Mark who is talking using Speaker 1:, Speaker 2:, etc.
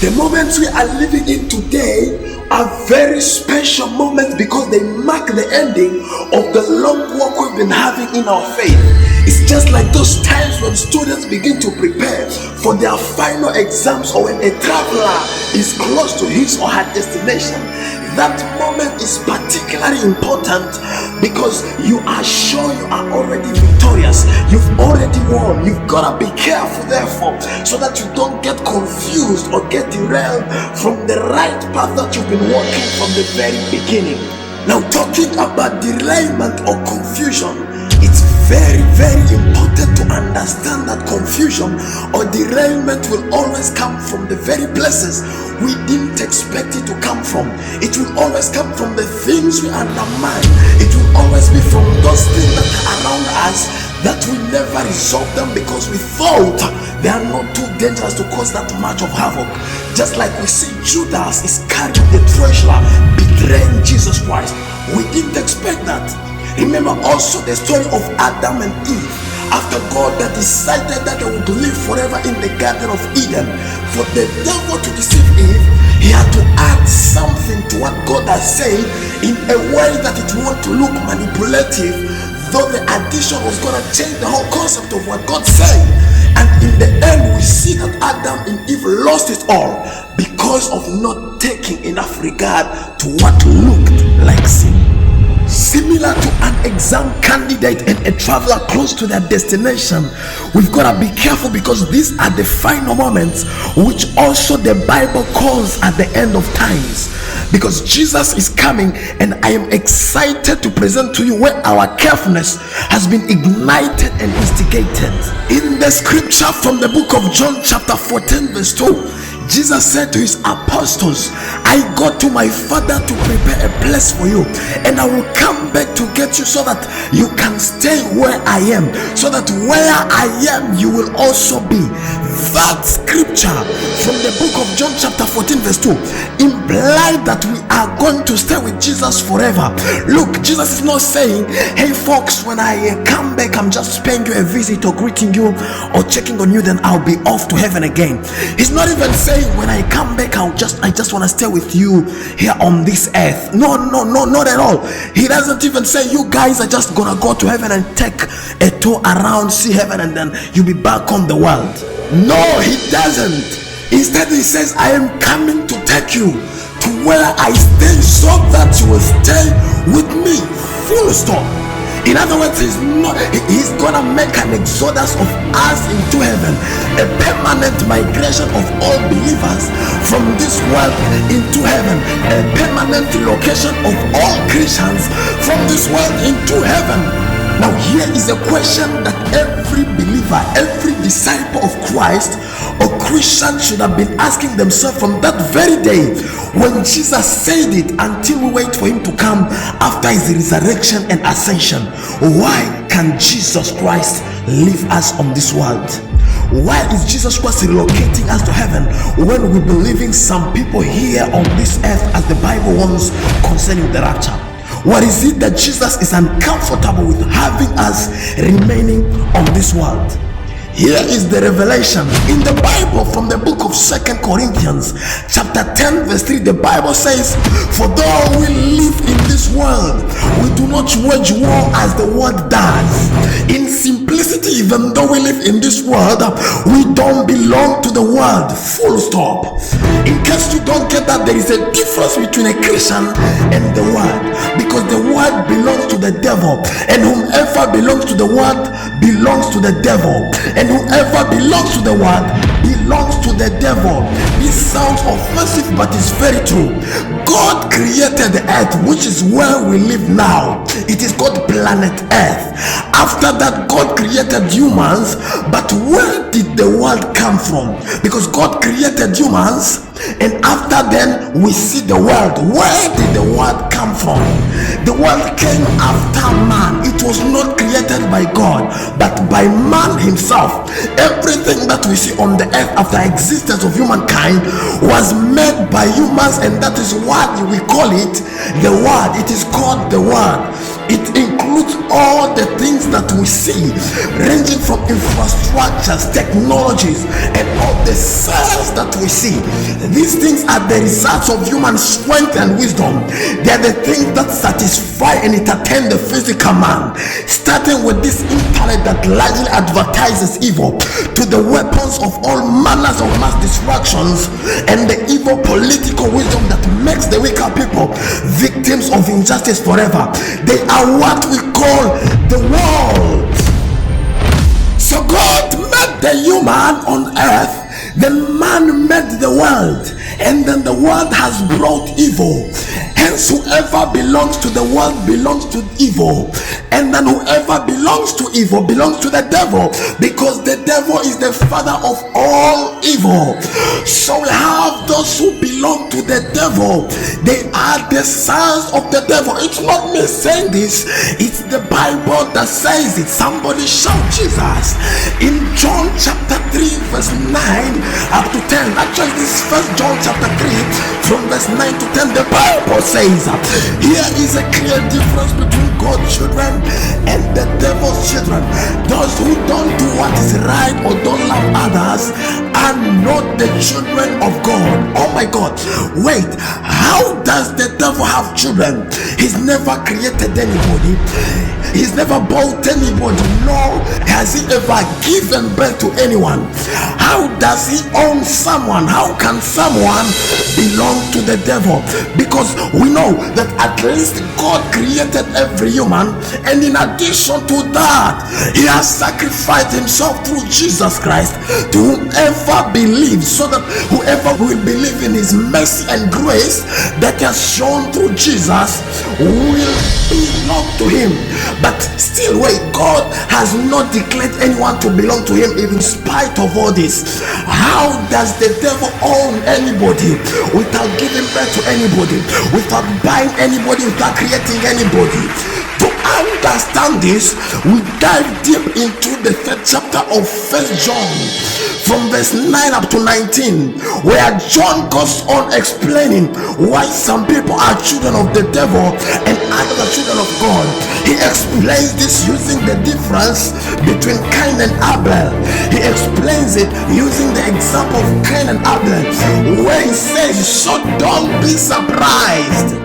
Speaker 1: The moments we are living in today are very special moments because they mark the ending of the long walk we've been having in our faith. It's just like those times when students begin to prepare for their final exams, or when a traveler is close to his or her destination. That moment is particularly important because you are sure you are already victorious. You've already won. You've got to be careful, therefore, so that you don't get confused or get derailed from the right path that you've been walking from the very beginning. Now, talking about derailment or confusion, it's very, very important to understand that confusion or derailment will always come from the very places we didn't expect it to come from. It will always come from the things we undermine. It will always be from those things that are around us that we never resolve them because we thought they are not too dangerous to cause that much of havoc. Just like we see Judas is carrying the treasure, betraying Jesus Christ. We didn't expect that. Remember also the story of Adam and Eve. After God that decided that they would live forever in the Garden of Eden, for the devil to deceive Eve, he had to add something to what God has said in a way that it won't look manipulative, though the addition was going to change the whole concept of what God said. And in the end, we see that Adam and Eve lost it all because of not taking enough regard to what looked like sin. Similar to an exam candidate and a traveler close to their destination, we've got to be careful because these are the final moments, which also the Bible calls at the end of times. Because Jesus is coming, and I am excited to present to you where our carefulness has been ignited and instigated. In the scripture from the book of John chapter 14 verse 2, Jesus said to his apostles, I go to my Father to prepare a place for you, and I will come back to get you so that you can stay where I am, so that where I am you will also be. That scripture from the book of John chapter 14 verse 2 implied that we are going to stay with Jesus forever. Look, Jesus is not saying, hey folks, when I come back I'm just paying you a visit or greeting you or checking on you, then I'll be off to heaven again. He's not even saying when I come back I just want to stay with you here on this earth. No, not at all. He doesn't even say you guys are just gonna go to heaven and take a tour around, see heaven, and then you'll be back on the world. No, he doesn't. Instead he says, I am coming to take you to where I stay so that you will stay with me. Full stop. In other words, he's gonna make an exodus of us into heaven, a permanent migration of all believers from this world into heaven, a permanent location of all Christians from this world into heaven. Now here is a question that every believer, every disciple of Christ or Christian should have been asking themselves from that very day when Jesus said it, until we wait for him to come after his resurrection and ascension. Why can Jesus Christ leave us on this world? Why is Jesus Christ relocating us to heaven when we believing some people here on this earth, as the Bible warns concerning the rapture? What is it that Jesus is uncomfortable with having us remaining on this world? Here is the revelation in the Bible from the book of 2 Corinthians chapter 10 verse 3. The Bible says, for though we live in this world, we do not wage war as the world does. In simplicity, even though we live in this world, we don't belong to the world. Full stop. In case you don't get that, there is a difference between a Christian and the world, because the world belongs to the devil, and whomever belongs to the world belongs to the devil, and whoever belongs to the world belongs to the devil. This sounds offensive, but it's very true. God created the earth, which is where we live now. It is called planet Earth. After that, God created humans, but where did the world come from? Because God created humans, and after then we see the world. Where did the world come from? The world came after man. It was not created by God, but by man himself. Everything that we see on the earth after existence of humankind was made by humans, and that is what we call it the word. It is called the word. It includes includes all the things that we see, ranging from infrastructures, technologies, and all the cells that we see. These things are the results of human strength and wisdom. They are the things that satisfy and entertain the physical man, starting with this intellect that largely advertises evil, to the weapons of all manners of mass distractions, and the evil political wisdom that makes the weaker people victims of injustice forever. They are what we call the world. So God made the human on earth, then man made the world, and then the world has brought evil. Hence, whoever belongs to the world belongs to evil, and then whoever belongs to evil belongs to the devil, because the devil is the father of all evil. So we have those who belong to the devil. They are the sons of the devil. It's not me saying this, it's the Bible that says it. Somebody shout Jesus. In John chapter 3 verse 9 up to 10, actually this is 1 John chapter 3 from verse 9 to 10, the Bible says here is a clear difference between God's children and the devil's children. Those who don't do what is right or don't love others are not the children of God. Oh my God, wait, how does the devil have children? He's never created anybody, he's never bought anybody, nor has he ever given birth to anyone. How does he own someone? How can someone belong to the devil? Because we know that at least God created every human, and in addition to that, he has sacrificed himself through Jesus Christ to whoever believes, so that whoever will believe in his mercy and grace that he has shown through Jesus will belong to him. But still, wait, God has not declared anyone to belong to him in spite of all this. How does the devil own anybody without giving birth to anybody, without buying anybody, without creating anybody? To understand this, we dive deep into the 3rd chapter of 1 John from verse 9 up to 19, where John goes on explaining why some people are children of the devil and others are children of God. He explains this using the difference between Cain and Abel. He explains it using the example of Cain and Abel, where he says, so don't be surprised